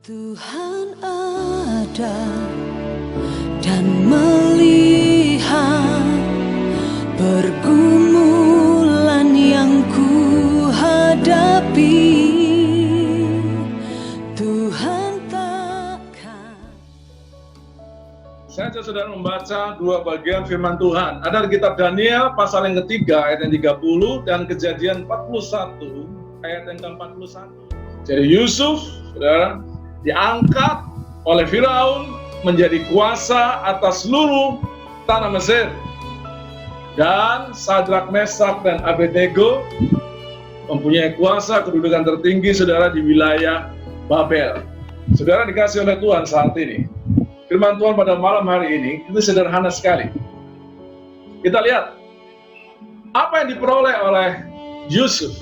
Tuhan ada dan melihat pergumulan yang ku hadapi. Tuhan takkan. Saya ajak saudara membaca dua bagian firman Tuhan. Ada di kitab Daniel pasal yang ketiga ayat yang 30 dan Kejadian 41 ayat yang ke-41. Jadi Yusuf, saudara, diangkat oleh Firaun menjadi kuasa atas seluruh tanah Mesir. Dan Sadrak, Mesak, dan Abednego mempunyai kuasa kedudukan tertinggi, saudara, di wilayah Babel. Saudara dikasih oleh Tuhan saat ini. Firman Tuhan pada malam hari ini itu sederhana sekali. Kita lihat apa yang diperoleh oleh Yusuf,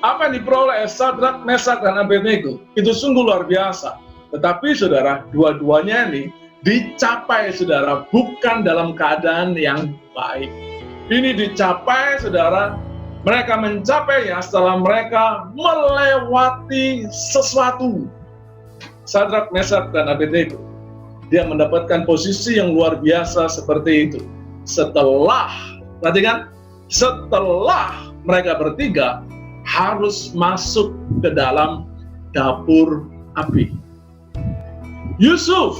apa yang diperoleh Sadrak, Mesak, dan Abednego itu sungguh luar biasa. Tetapi saudara, dua-duanya ini dicapai, saudara, bukan dalam keadaan yang baik. Ini dicapai, saudara, mereka mencapainya setelah mereka melewati sesuatu. Sadrak, Mesak, dan Abednego, dia mendapatkan posisi yang luar biasa seperti itu. Setelah, perhatikan, setelah mereka bertiga harus masuk ke dalam dapur api. Yusuf,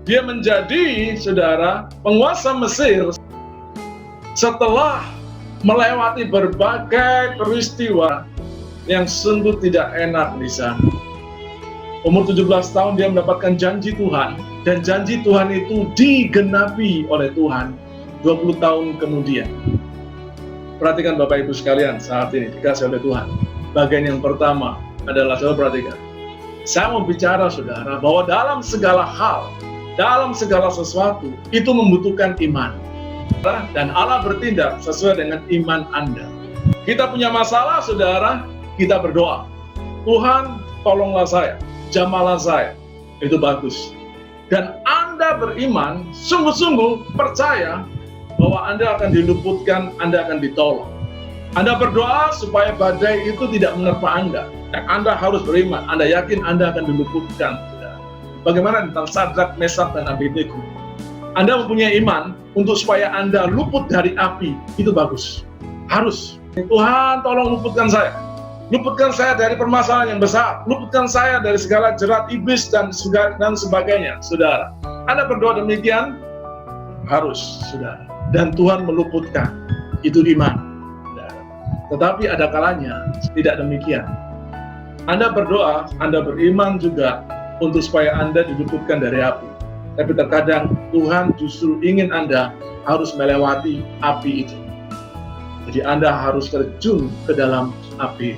dia menjadi, saudara, penguasa Mesir setelah melewati berbagai peristiwa yang sungguh tidak enak di sana. Umur 17 tahun dia mendapatkan janji Tuhan, dan janji Tuhan itu digenapi oleh Tuhan 20 tahun kemudian. Perhatikan Bapak Ibu sekalian saat ini dikasih oleh Tuhan. Bagian yang pertama adalah, saudara perhatikan. Saya mau bicara, saudara, bahwa dalam segala hal, dalam segala sesuatu, itu membutuhkan iman. Dan Allah bertindak sesuai dengan iman Anda. Kita punya masalah, saudara, kita berdoa. Tuhan, tolonglah saya, jamahlah saya. Itu bagus. Dan Anda beriman, sungguh-sungguh percaya bahwa Anda akan diluputkan, Anda akan ditolong. Anda berdoa supaya badai itu tidak menerpa Anda. Dan Anda harus beriman, Anda yakin Anda akan diluputkan. Bagaimana tentang Sadrak, Mesak, dan Abednego? Anda mempunyai iman untuk supaya Anda luput dari api, itu bagus. Harus. Tuhan, tolong luputkan saya. Luputkan saya dari permasalahan yang besar. Luputkan saya dari segala jerat iblis dan sebagainya. Saudara, Anda berdoa demikian, harus, saudara. Dan Tuhan meluputkan, itu iman. Tetapi ada kalanya tidak demikian. Anda berdoa, Anda beriman juga untuk supaya Anda diluputkan dari api. Tapi terkadang Tuhan justru ingin Anda harus melewati api itu. Jadi Anda harus terjun ke dalam api.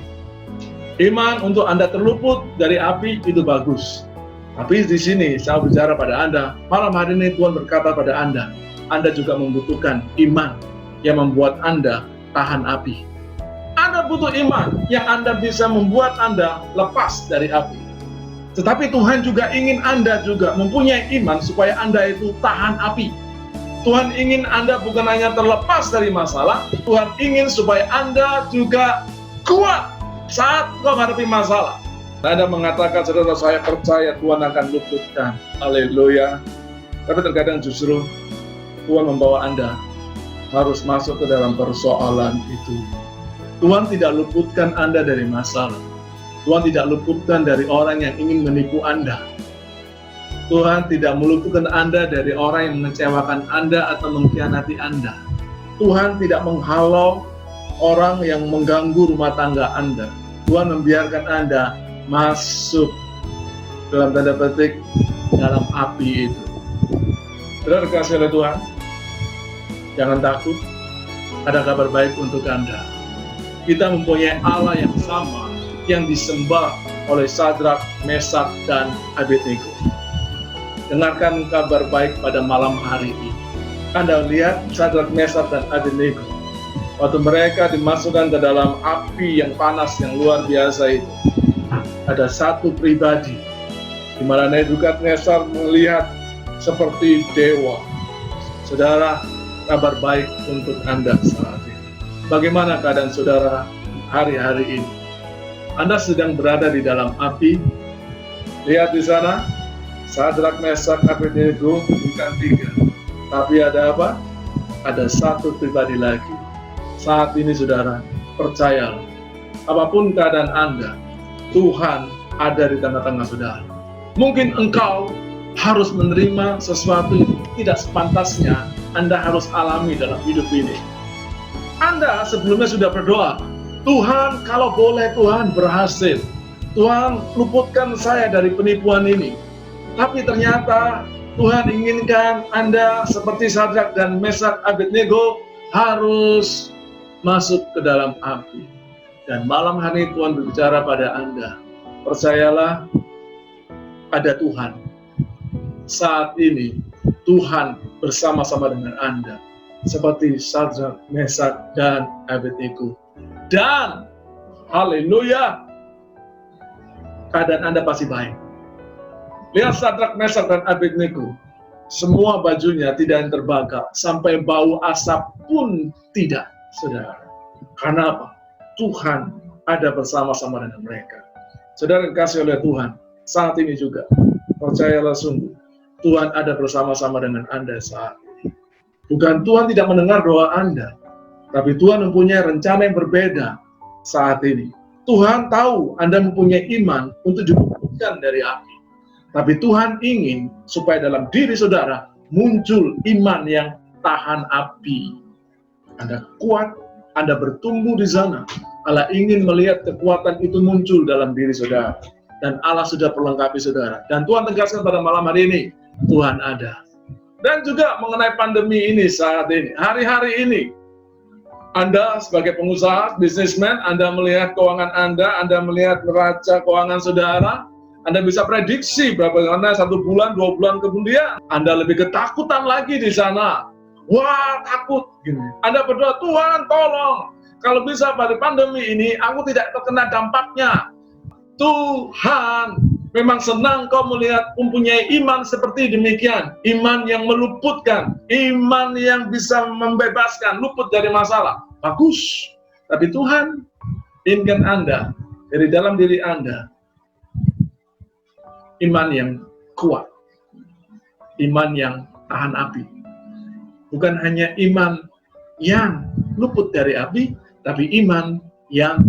Iman untuk Anda terluput dari api itu bagus. Tapi di sini saya bicara pada Anda, malam hari ini Tuhan berkata pada Anda juga membutuhkan iman yang membuat Anda tahan api. Anda butuh iman yang Anda bisa membuat Anda lepas dari api. Tetapi Tuhan juga ingin Anda juga mempunyai iman supaya Anda itu tahan api. Tuhan ingin Anda bukan hanya terlepas dari masalah, Tuhan ingin supaya Anda juga kuat saat menghadapi masalah. Anda mengatakan, saudara, saya percaya Tuhan akan luputkan. Haleluya. Tapi terkadang justru Tuhan membawa Anda harus masuk ke dalam persoalan itu. Tuhan tidak luputkan Anda dari masalah. Tuhan tidak luputkan dari orang yang ingin menipu Anda. Tuhan tidak meluputkan Anda dari orang yang mengecewakan Anda atau mengkhianati Anda. Tuhan tidak menghalau orang yang mengganggu rumah tangga Anda. Tuhan membiarkan Anda masuk dalam tanda petik dalam api itu. Saudara dikasih oleh Tuhan, jangan takut, ada kabar baik untuk Anda. Kita mempunyai Allah yang sama yang disembah oleh Sadrak, Mesak, dan Abednego. Dengarkan kabar baik pada malam hari ini. Anda lihat Sadrak, Mesak, dan Abednego. Waktu mereka dimasukkan ke dalam api yang panas yang luar biasa itu, ada satu pribadi di mana Nebukadnezar melihat seperti dewa. Saudara, kabar baik untuk Anda saat ini. Bagaimana keadaan saudara hari-hari ini? Anda sedang berada di dalam api, Lihat di sana, Sadrak, Mesak, Abednego bukan 3, tapi ada apa? Ada satu pribadi lagi. Saat ini saudara, percayalah, apapun keadaan Anda, Tuhan ada di tengah-tengah saudara. Mungkin engkau harus menerima sesuatu yang tidak sepantasnya Anda harus alami dalam hidup ini. Anda sebelumnya sudah berdoa, Tuhan kalau boleh Tuhan berhasil, Tuhan luputkan saya dari penipuan ini. Tapi ternyata Tuhan inginkan Anda seperti Sadrak dan Mesak Abednego harus masuk ke dalam api. Dan malam hari Tuhan berbicara pada Anda, percayalah ada Tuhan. Saat ini Tuhan bersama-sama dengan Anda seperti Sadrak, Mesak, dan Abednego. Dan haleluya, keadaan Anda pasti baik. Lihat Sadrak, Mesak, dan Abednego, semua bajunya tidak yang terbakar, sampai bau asap pun tidak, saudara. Karena apa? Tuhan ada bersama-sama dengan mereka. Saudara dikasih oleh Tuhan, saat ini juga, percayalah sungguh, Tuhan ada bersama-sama dengan Anda saat ini. Bukan Tuhan tidak mendengar doa Anda, tapi Tuhan mempunyai rencana yang berbeda saat ini. Tuhan tahu Anda mempunyai iman untuk diluputkan dari api. Tapi Tuhan ingin supaya dalam diri saudara muncul iman yang tahan api. Anda kuat, Anda bertumbuh di sana. Allah ingin melihat kekuatan itu muncul dalam diri saudara. Dan Allah sudah perlengkapi saudara. Dan Tuhan tegaskan pada malam hari ini, Tuhan ada. Dan juga mengenai pandemi ini saat ini, hari-hari ini, Anda sebagai pengusaha, bisnismen, Anda melihat keuangan Anda melihat neraca keuangan saudara, Anda bisa prediksi berapa karena 1 bulan, 2 bulan kemudian, Anda lebih ketakutan lagi di sana. Wah, takut. Gini. Anda berdoa, Tuhan tolong, kalau bisa pada pandemi ini, aku tidak terkena dampaknya. Tuhan memang senang kau melihat mempunyai iman seperti demikian. Iman yang meluputkan, iman yang bisa membebaskan, luput dari masalah. Bagus. Tapi Tuhan inginkan Anda, dari dalam diri Anda, iman yang kuat. Iman yang tahan api. Bukan hanya iman yang luput dari api, tapi iman yang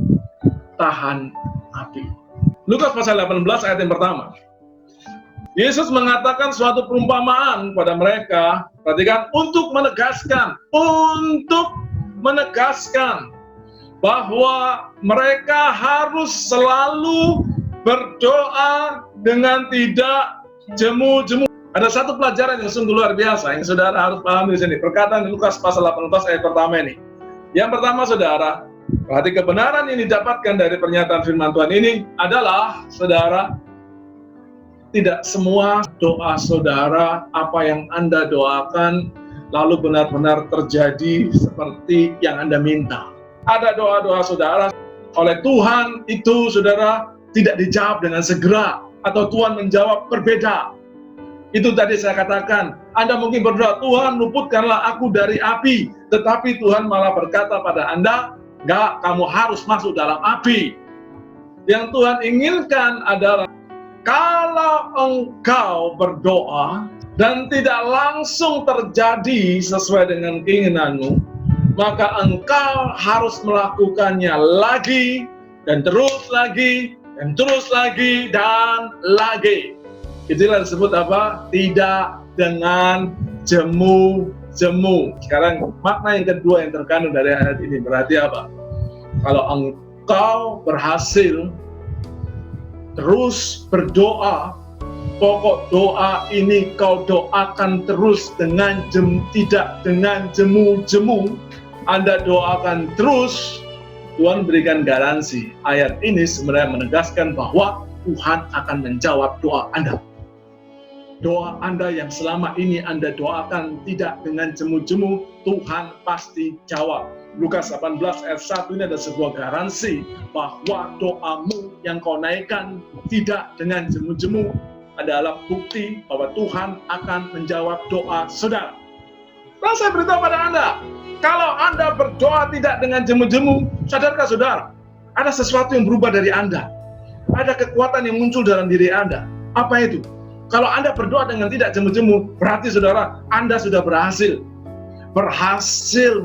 tahan api. Lukas pasal 18 ayat yang pertama. Yesus mengatakan suatu perumpamaan pada mereka, perhatikan, untuk menegaskan bahwa mereka harus selalu berdoa dengan tidak jemu-jemu. Ada satu pelajaran yang sungguh luar biasa yang saudara harus pahami di sini. Perkataan di Lukas pasal 18 ayat pertama ini. Yang pertama saudara, berarti kebenaran yang didapatkan dari pernyataan firman Tuhan ini adalah, saudara, tidak semua doa saudara, apa yang Anda doakan, lalu benar-benar terjadi seperti yang Anda minta. Ada doa-doa saudara oleh Tuhan itu, saudara, tidak dijawab dengan segera, atau Tuhan menjawab berbeda. Itu tadi saya katakan, Anda mungkin berdoa, Tuhan luputkanlah aku dari api, tetapi Tuhan malah berkata pada Anda, enggak, kamu harus masuk dalam api. Yang Tuhan inginkan adalah, kalau engkau berdoa dan tidak langsung terjadi sesuai dengan keinginanmu, maka engkau harus melakukannya lagi, dan terus lagi, dan terus lagi, dan lagi. Itulah disebut apa? Tidak dengan jemu-jemu. Sekarang makna yang kedua yang terkandung dari ayat ini berarti apa? Kalau engkau berhasil terus berdoa, pokok doa ini kau doakan terus dengan tidak dengan jemu-jemu, Anda doakan terus, Tuhan berikan garansi. Ayat ini sebenarnya menegaskan bahwa Tuhan akan menjawab doa Anda. Doa Anda yang selama ini Anda doakan tidak dengan jemu-jemu, Tuhan pasti jawab. Lukas 18 ayat 1 ini ada sebuah garansi bahwa doamu yang kau naikkan tidak dengan jemu-jemu adalah bukti bahwa Tuhan akan menjawab doa saudara. Dan saya beritahu pada Anda, kalau Anda berdoa tidak dengan jemu-jemu, sadarkah saudara, ada sesuatu yang berubah dari Anda. Ada kekuatan yang muncul dalam diri Anda. Apa itu? Kalau Anda berdoa dengan tidak jemu-jemu, berarti saudara, Anda sudah berhasil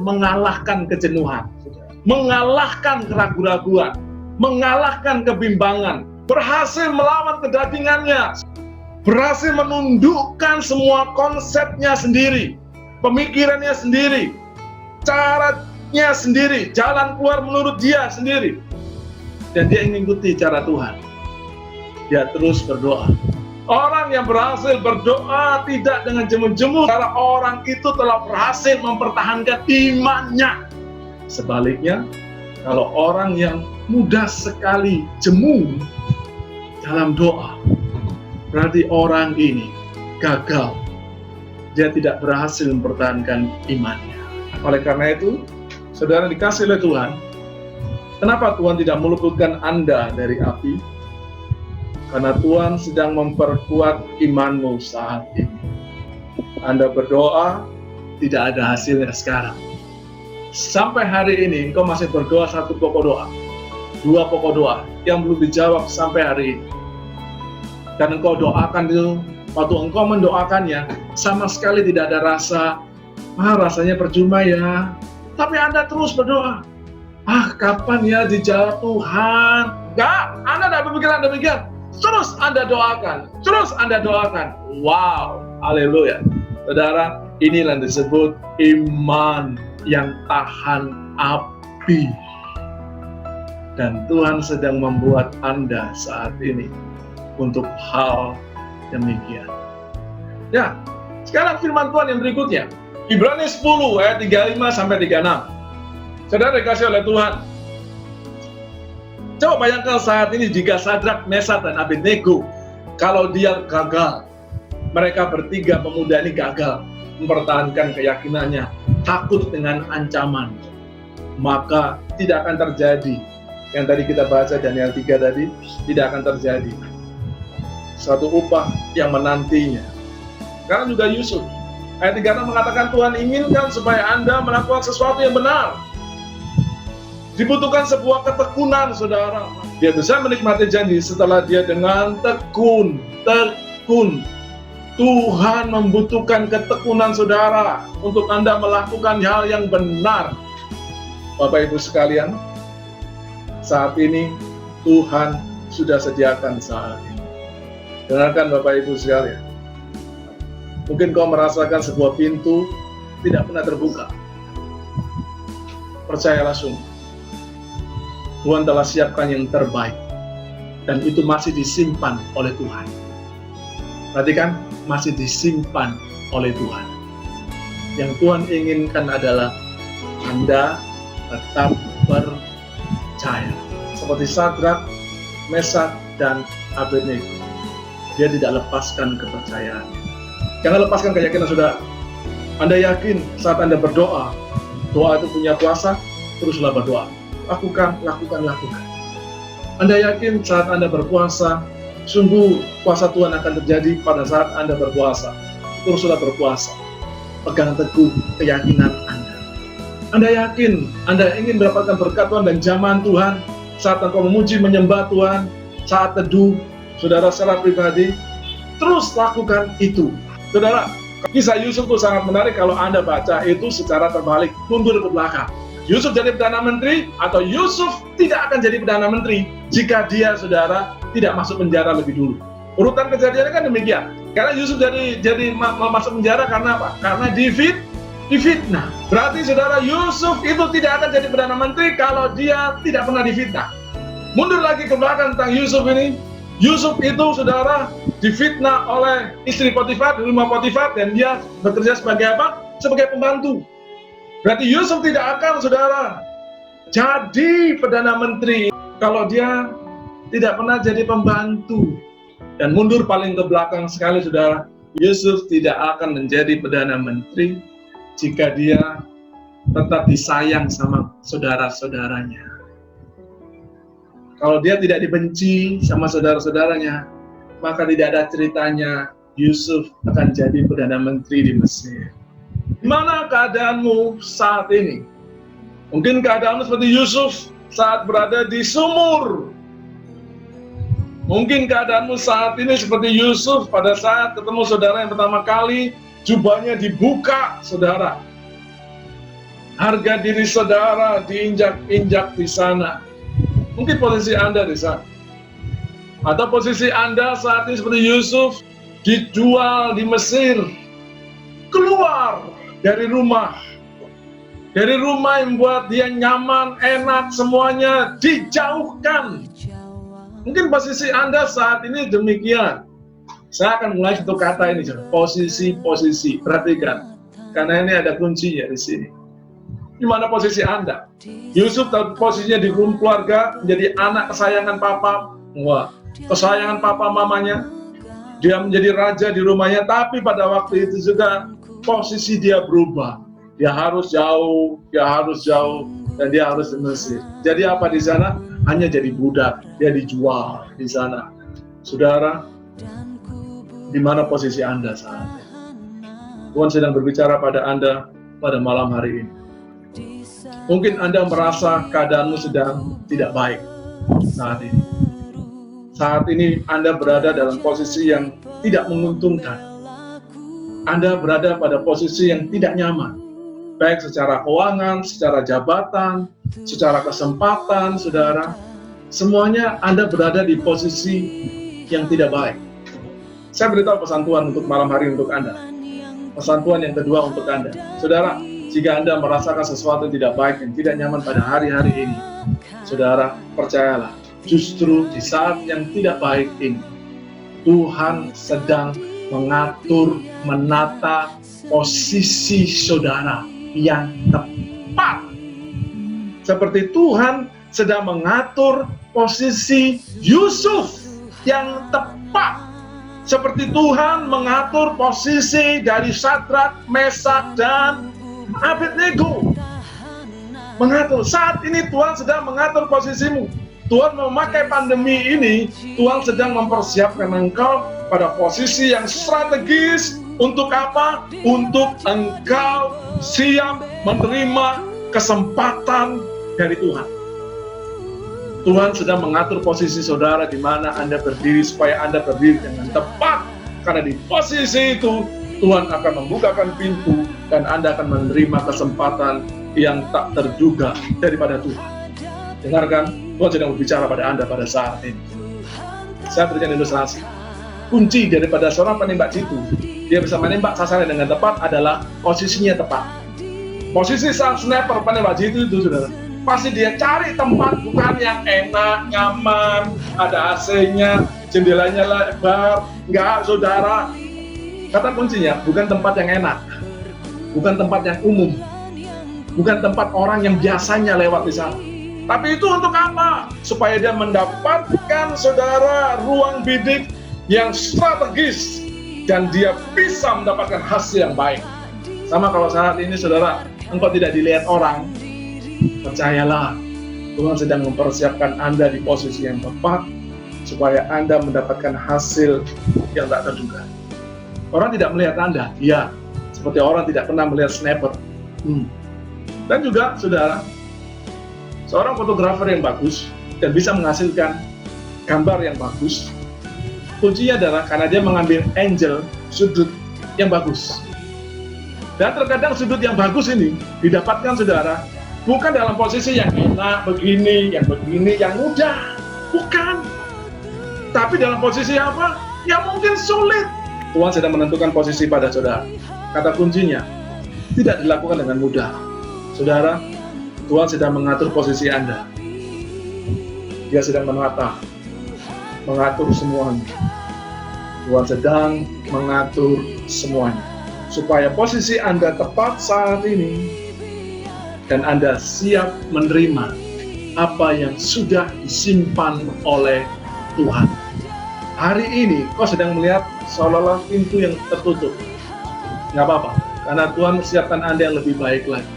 mengalahkan kejenuhan, mengalahkan keraguan-raguan, mengalahkan kebimbangan, berhasil melawan kedagingannya, berhasil menundukkan semua konsepnya sendiri, pemikirannya sendiri, caranya sendiri, jalan keluar menurut dia sendiri. Dan dia ingin ikuti cara Tuhan. Dia terus berdoa. Orang yang berhasil berdoa tidak dengan jemu-jemu, karena orang itu telah berhasil mempertahankan imannya. Sebaliknya, kalau orang yang mudah sekali jemu dalam doa, berarti orang ini gagal. Dia tidak berhasil mempertahankan imannya. Oleh karena itu, saudara dikasih oleh Tuhan, kenapa Tuhan tidak meluputkan Anda dari api? Karena Tuhan sedang memperkuat imanmu saat ini. Anda berdoa, tidak ada hasilnya sekarang. Sampai hari ini, engkau masih berdoa satu pokok doa, dua pokok doa, yang belum dijawab sampai hari ini. Dan engkau doakan itu, waktu engkau mendoakannya, sama sekali tidak ada rasa, rasanya percuma ya. Tapi Anda terus berdoa, kapan ya dijawab Tuhan? Enggak, Anda tidak berpikiran demikian. Terus Anda doakan, terus Anda doakan. Wow, haleluya. Saudara, inilah yang disebut iman yang tahan api. Dan Tuhan sedang membuat Anda saat ini untuk hal demikian. Ya, sekarang firman Tuhan yang berikutnya, Ibrani 10 ayat 35 sampai 36. Saudara dikasih oleh Tuhan. Coba bayangkan saat ini jika Sadrak, Mesak, dan Abednego, kalau dia gagal, mereka bertiga pemuda ini gagal mempertahankan keyakinannya, takut dengan ancaman, maka tidak akan terjadi yang tadi kita baca Daniel 3 tadi, tidak akan terjadi satu upah yang menantinya. Karena juga Yusuf, ayat 36 mengatakan Tuhan inginkan supaya Anda melakukan sesuatu yang benar. Dibutuhkan sebuah ketekunan, saudara. Dia bisa menikmati janji setelah dia dengan tekun. Tuhan membutuhkan ketekunan, saudara, untuk Anda melakukan hal yang benar. Bapak Ibu sekalian, saat ini Tuhan sudah sediakan saat ini. Dengarkan Bapak Ibu sekalian. Mungkin kau merasakan sebuah pintu tidak pernah terbuka. Percayalah sungguh. Tuhan telah siapkan yang terbaik. Dan itu masih disimpan oleh Tuhan. Perhatikan, masih disimpan oleh Tuhan. Yang Tuhan inginkan adalah Anda tetap percaya. Seperti Sadrak, Mesak, dan Abednego. Dia tidak lepaskan kepercayaannya. Jangan lepaskan keyakinan, saudara. Anda yakin saat Anda berdoa, doa itu punya kuasa, teruslah berdoa. Lakukan. Anda yakin saat Anda berpuasa, sungguh kuasa Tuhan akan terjadi pada saat Anda berpuasa. Teruslah berpuasa. Pegang teguh keyakinan Anda. Anda yakin Anda ingin mendapatkan berkat Tuhan dan jamahan Tuhan saat engkau memuji menyembah Tuhan, saat teduh, saudara secara pribadi, terus lakukan itu. Saudara, kisah Yusuf itu sangat menarik kalau Anda baca itu secara terbalik, mundur ke belakang. Yusuf jadi Perdana Menteri, atau Yusuf tidak akan jadi Perdana Menteri jika dia, saudara, tidak masuk penjara lebih dulu. Urutan kejadiannya kan demikian. Karena Yusuf jadi masuk penjara karena apa? Karena difitnah. Berarti, saudara, Yusuf itu tidak akan jadi Perdana Menteri kalau dia tidak pernah difitnah. Mundur lagi ke belakang tentang Yusuf ini. Yusuf itu, saudara, difitnah oleh istri Potifar di rumah Potifar, dan dia bekerja sebagai apa? Sebagai pembantu. Berarti Yusuf tidak akan, saudara, jadi Perdana Menteri kalau dia tidak pernah jadi pembantu. Dan mundur paling ke belakang sekali, saudara, Yusuf tidak akan menjadi Perdana Menteri jika dia tetap disayang sama saudara-saudaranya. Kalau dia tidak dibenci sama saudara-saudaranya, maka tidak ada ceritanya Yusuf akan jadi Perdana Menteri di Mesir. Gimana keadaanmu saat ini? Mungkin keadaanmu seperti Yusuf saat berada di sumur. Mungkin keadaanmu saat ini seperti Yusuf pada saat ketemu saudara yang pertama kali, jubahnya dibuka, saudara. Harga diri saudara diinjak-injak di sana. Mungkin posisi Anda di sana. Atau posisi Anda saat ini seperti Yusuf, dijual di Mesir, keluar dari rumah yang membuat dia nyaman, enak, semuanya dijauhkan. Mungkin posisi Anda saat ini demikian. Saya akan mulai satu kata ini, posisi. Perhatikan, karena ini ada kuncinya di sini. Di mana posisi Anda? Yusuf posisinya di rumah keluarga, menjadi anak kesayangan papa. Wah, kesayangan papa mamanya. Dia menjadi raja di rumahnya, tapi pada waktu itu juga posisi dia berubah. Dia harus jauh, dan dia harus di Mesir. Jadi apa di sana? Hanya jadi budak, dia dijual di sana. Saudara, di mana posisi Anda saat ini? Tuhan sedang berbicara pada Anda pada malam hari ini. Mungkin Anda merasa keadaanmu sedang tidak baik saat ini. Saat ini Anda berada dalam posisi yang tidak menguntungkan. Anda berada pada posisi yang tidak nyaman. Baik secara keuangan, secara jabatan, secara kesempatan, saudara. Semuanya Anda berada di posisi yang tidak baik. Saya beritahu pesan Tuhan untuk malam hari untuk Anda. Pesan Tuhan yang kedua untuk Anda. Saudara, jika Anda merasakan sesuatu yang tidak baik, yang tidak nyaman pada hari-hari ini, saudara, percayalah. Justru di saat yang tidak baik ini, Tuhan sedang mengatur, menata posisi saudara yang tepat. Seperti Tuhan sedang mengatur posisi Yusuf yang tepat. Seperti Tuhan mengatur posisi dari Sadrak, Mesak, dan Abednego. Mengatur. Saat ini Tuhan sedang mengatur posisimu. Tuhan memakai pandemi ini, Tuhan sedang mempersiapkan engkau pada posisi yang strategis. Untuk apa? Untuk engkau siap menerima kesempatan dari Tuhan. Tuhan sedang mengatur posisi saudara di mana Anda berdiri, supaya Anda berdiri dengan tepat. Karena di posisi itu, Tuhan akan membukakan pintu dan Anda akan menerima kesempatan yang tak terduga daripada Tuhan. Dengarkan, Tuhan sedang berbicara pada Anda pada saat ini. Saya berikan ilustrasi. Kunci daripada seorang penembak jitu, dia bisa menembak sasaran dengan tepat adalah posisinya tepat. Posisi sang sniper penembak jitu itu, saudara, pasti dia cari tempat bukan yang enak, nyaman, ada AC-nya, jendelanya lebar. Enggak, saudara. Kata kuncinya, bukan tempat yang enak, bukan tempat yang umum, bukan tempat orang yang biasanya lewat di sana. Tapi itu untuk apa? Supaya dia mendapatkan, saudara, ruang bidik yang strategis dan dia bisa mendapatkan hasil yang baik. Sama kalau saat ini, saudara, engkau tidak dilihat orang, percayalah, Tuhan sedang mempersiapkan Anda di posisi yang tepat supaya Anda mendapatkan hasil yang tak terduga. Orang tidak melihat Anda, ya, seperti orang tidak pernah melihat sniper. Dan juga, saudara, seorang fotografer yang bagus dan bisa menghasilkan gambar yang bagus, kuncinya adalah karena dia mengambil angle, sudut yang bagus. Dan terkadang sudut yang bagus ini didapatkan, saudara, bukan dalam posisi yang enak, begini, yang mudah. Bukan. Tapi dalam posisi apa? Yang mungkin sulit. Tuhan sedang menentukan posisi pada saudara. Kata kuncinya, tidak dilakukan dengan mudah. Saudara, Tuhan sedang mengatur posisi Anda. Dia sedang mengatur semuanya. Tuhan sedang mengatur semuanya. Supaya posisi Anda tepat saat ini, dan Anda siap menerima apa yang sudah disimpan oleh Tuhan. Hari ini, kau sedang melihat seolah-olah pintu yang tertutup. Nggak apa-apa, karena Tuhan siapkan Anda yang lebih baik lagi.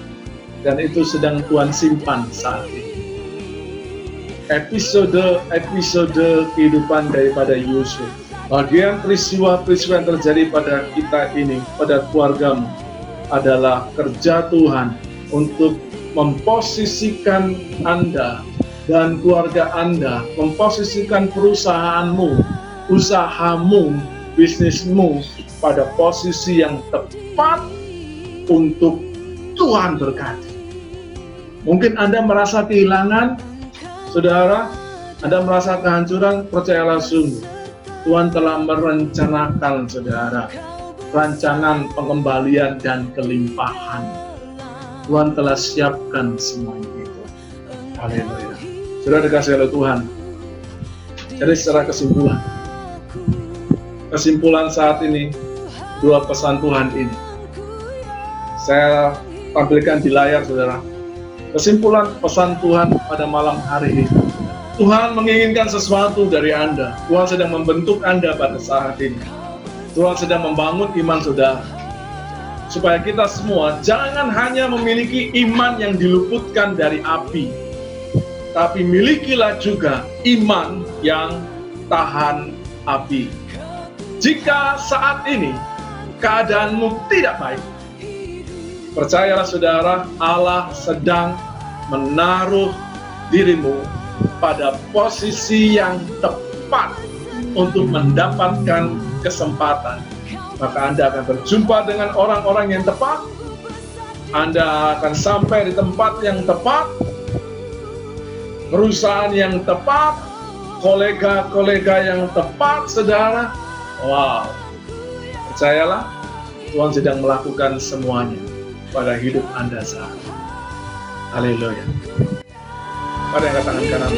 Dan itu sedang Tuhan simpan saat ini. Episode kehidupan daripada Yusuf, bagian peristiwa-peristiwa yang terjadi pada kita ini, pada keluargamu, adalah kerja Tuhan untuk memposisikan Anda dan keluarga Anda, memposisikan perusahaanmu, usahamu, bisnismu pada posisi yang tepat untuk Tuhan berkati. Mungkin Anda merasa kehilangan, saudara, Anda merasa kehancuran, percayalah sungguh, Tuhan telah merencanakan, saudara, rancangan pengembalian dan kelimpahan. Tuhan telah siapkan semuanya itu. Haleluya. Sudah dikasih oleh Tuhan. Jadi secara kesimpulan saat ini, dua pesan Tuhan ini saya tampilkan di layar, saudara. Kesimpulan pesan Tuhan pada malam hari ini, Tuhan menginginkan sesuatu dari Anda. Tuhan sedang membentuk Anda pada saat ini. Tuhan sedang membangun iman saudara, supaya kita semua jangan hanya memiliki iman yang diluputkan dari api, tapi milikilah juga iman yang tahan api. Jika saat ini keadaanmu tidak baik, percayalah saudara, Allah sedang menaruh dirimu pada posisi yang tepat untuk mendapatkan kesempatan. Maka Anda akan berjumpa dengan orang-orang yang tepat, Anda akan sampai di tempat yang tepat, perusahaan yang tepat, kolega-kolega yang tepat, saudara. Wow, percayalah, Tuhan sedang melakukan semuanya pada hidup Anda saat ini. Haleluya. Pada yang tangan kanan.